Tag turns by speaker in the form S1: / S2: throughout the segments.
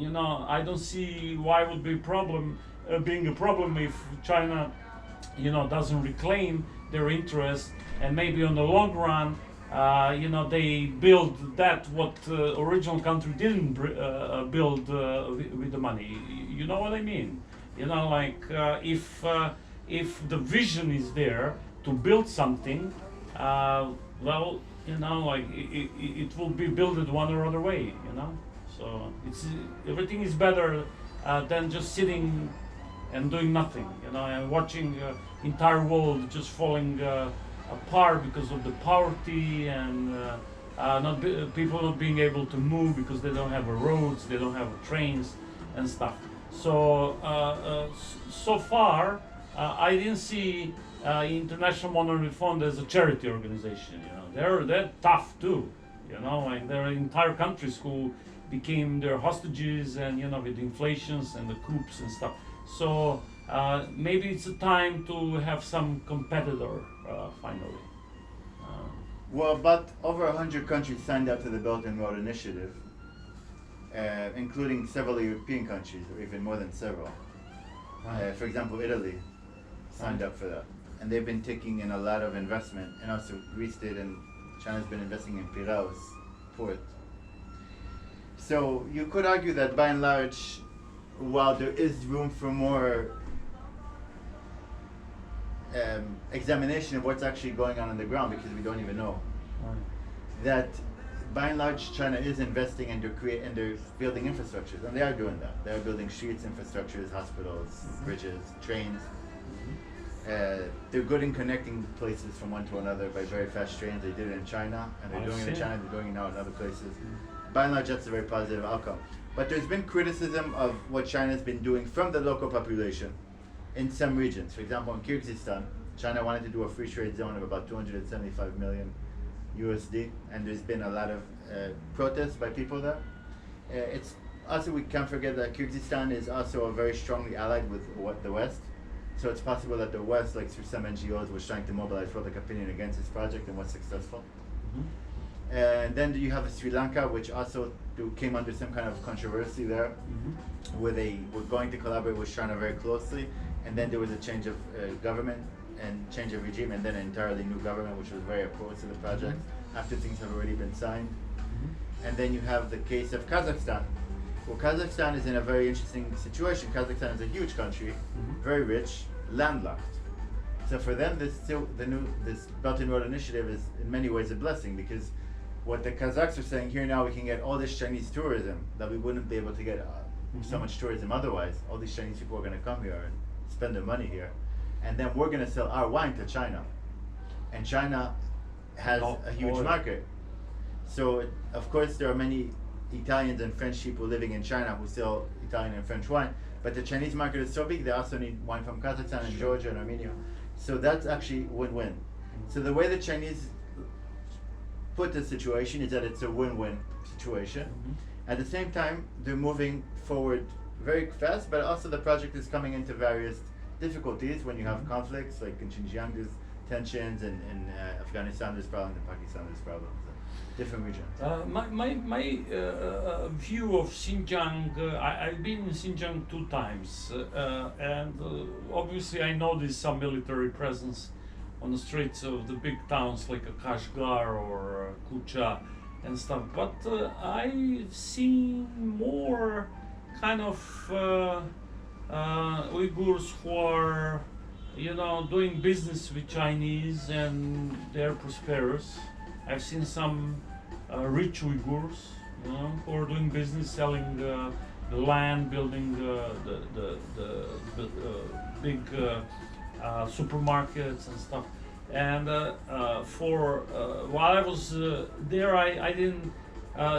S1: I don't see why it would be problem being a problem if China, doesn't reclaim their interest, and maybe on the long run, they build that what original country didn't build with the money. You know what I mean? If the vision is there to build something, well, it will be built one or other way. So it's everything is better than just sitting and doing nothing, and watching entire world just falling apart because of the poverty and people not being able to move because they don't have roads, they don't have trains and stuff. So so far, I didn't see International Monetary Fund as a charity organization. They're tough too. Like there are entire countries who became their hostages, and with inflations and the coups and stuff. So maybe it's a time to have some competitor finally.
S2: Well, about over 100 countries signed up to the Belt and Road Initiative, including several European countries, or even more than several. For example, Italy signed up for that. And they've been taking in a lot of investment, and also Greece did, and China's been investing in Piraeus port. So you could argue that by and large, while there is room for more examination of what's actually going on the ground, because we don't even know, that by and large China is investing and they're building infrastructures, and they are doing that. They are building streets, infrastructures, hospitals, bridges, trains. They're good in connecting places from one to another by very fast trains. They did it in China, and they're doing it in China, they're doing it now in other places. By and large, that's a very positive outcome. But there's been criticism of what China's been doing from the local population in some regions. For example, in Kyrgyzstan, China wanted to do a free trade zone of about 275 million USD, and there's been a lot of protests by people there. It's also, we can't forget that Kyrgyzstan is also very strongly allied with the West. So it's possible that the West, like through some NGOs, was trying to mobilize public opinion against this project and was successful. And then you have Sri Lanka, which also came under some kind of controversy there, where they were going to collaborate with China very closely, and then there was a change of government and change of regime, and then an entirely new government, which was very opposed to the project after things have already been signed. And then you have the case of Kazakhstan. Well, Kazakhstan is in a very interesting situation. Kazakhstan is a huge country, very rich, landlocked. So for them, this Belt and Road Initiative is in many ways a blessing, because what the Kazakhs are saying, here now we can get all this Chinese tourism that we wouldn't be able to get so much tourism otherwise. All these Chinese people are going to come here and spend their money here, and then we're going to sell our wine to China, and China has a huge market. So of course there are many Italians and French people living in China who sell Italian and French wine, but the Chinese market is so big they also need wine from Kazakhstan and Georgia and Armenia. So that's actually win-win. So the way the Chinese put the situation is that it's a win-win situation. At the same time, they're moving forward very fast, but also the project is coming into various difficulties when you have conflicts, like in Xinjiang there's tensions, and in Afghanistan there's problems, in Pakistan there's problems, different regions.
S1: My view of Xinjiang, I've been in Xinjiang 2 times, and obviously I know there's some military presence on the streets of the big towns like Kashgar or Kucha and stuff, but I've seen more kind of Uyghurs who are doing business with Chinese, and they're prosperous. I've seen some rich Uyghurs who are doing business, selling the land, building the big supermarkets and stuff. And while I was there, I didn't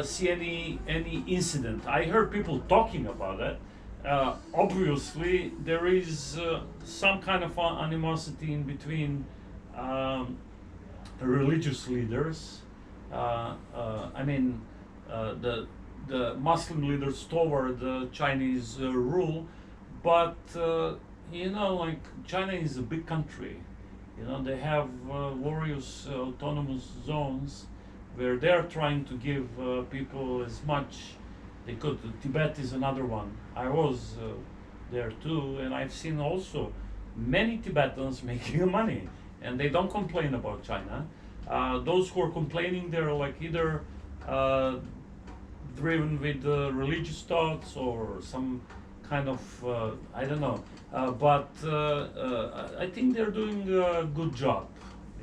S1: see any incident. I heard people talking about it. Obviously, there is some kind of animosity in between religious leaders. The Muslim leaders toward the Chinese rule, but like China is a big country. They have various autonomous zones where they're trying to give people as much They could. Tibet is another one. I was there too, and I've seen also many Tibetans making money, and they don't complain about China. Those who are complaining, they're like either driven with religious thoughts or some kind of I don't know. But I think they're doing a good job.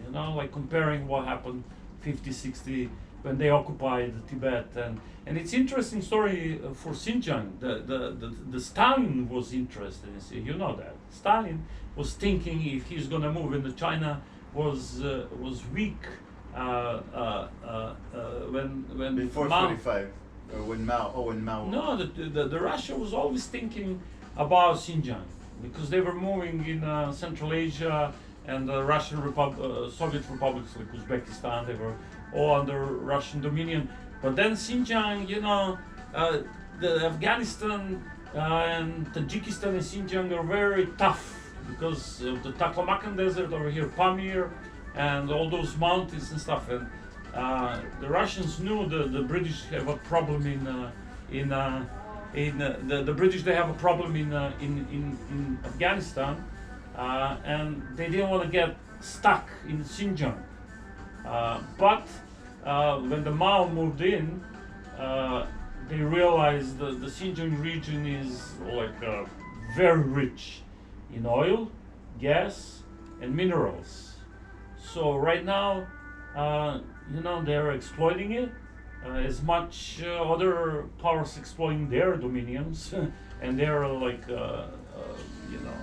S1: You know, like comparing what happened 50, 60 when they occupied Tibet, and it's interesting story for Xinjiang. The Stalin was interested in it. You know that Stalin was thinking if he's gonna move into China was weak when
S2: Before
S1: Mao.
S2: 45, or when Mao.
S1: No, the Russia was always thinking about Xinjiang because they were moving in Central Asia and the Soviet republics like Uzbekistan. They were all under Russian dominion. But then Xinjiang, you know, the Afghanistan and Tajikistan and Xinjiang are very tough because of the Taklamakan Desert over here, Pamir, and all those mountains and stuff. And the Russians knew the British have a problem the British. They have a problem in Afghanistan, and they didn't want to get stuck in Xinjiang. But when the Mao moved in, they realized the Xinjiang region is like very rich in oil, gas, and minerals. So right now, you know, they're exploiting it as much other powers exploiting their dominions, and they're like you know,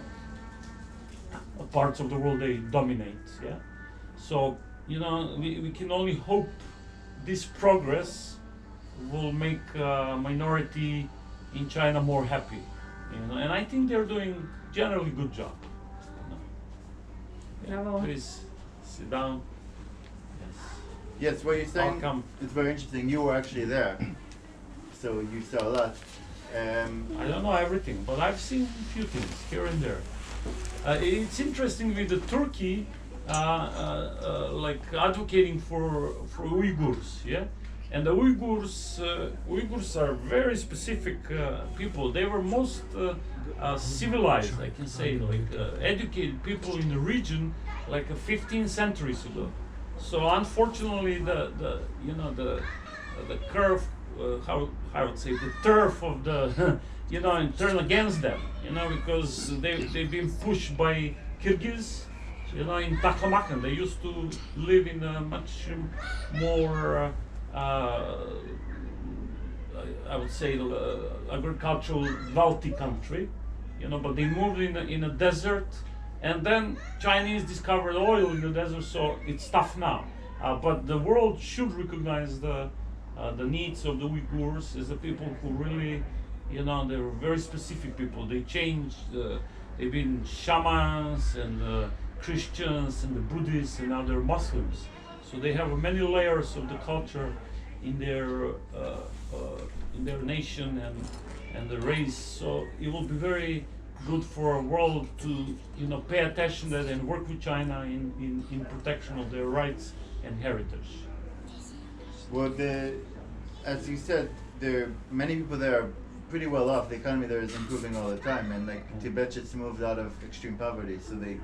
S1: parts of the world they dominate. Yeah. So you know, we can only hope this progress will make minority in China more happy. You know, and I think they're doing generally good job. You know.
S3: Bravo.
S1: Please sit down. Yes.
S2: Yes, what you're saying
S1: Welcome.
S2: is very interesting. You were actually there, so you saw a lot.
S1: I don't know everything, but I've seen a few things here and there. It's interesting with the Turkey, like advocating for Uyghurs, yeah, and the Uyghurs are very specific people. They were most civilized, I can say, like educated people in the region, like 15 centuries ago. So unfortunately, the you know the curve, how I would say, the turf of the you know, and turn against them, you know, because they've been pushed by Kyrgyz, you know, in Taklamakan. They used to live in a much more I would say agricultural wealthy country, you know, but they moved in a desert, and then Chinese discovered oil in the desert, so it's tough now. But the world should recognize the needs of the Uyghurs as the people who really, you know, they're very specific people. They changed. They've been shamans and Christians and the Buddhists, and now they're Muslims. So they have many layers of the culture in their nation and the race. So it will be very good for our world to, you know, pay attention to that and work with China in protection of their rights and heritage.
S2: Well, as you said, many people there are pretty well off. The economy there is improving all the time, and like Tibet just moved out of extreme poverty, so they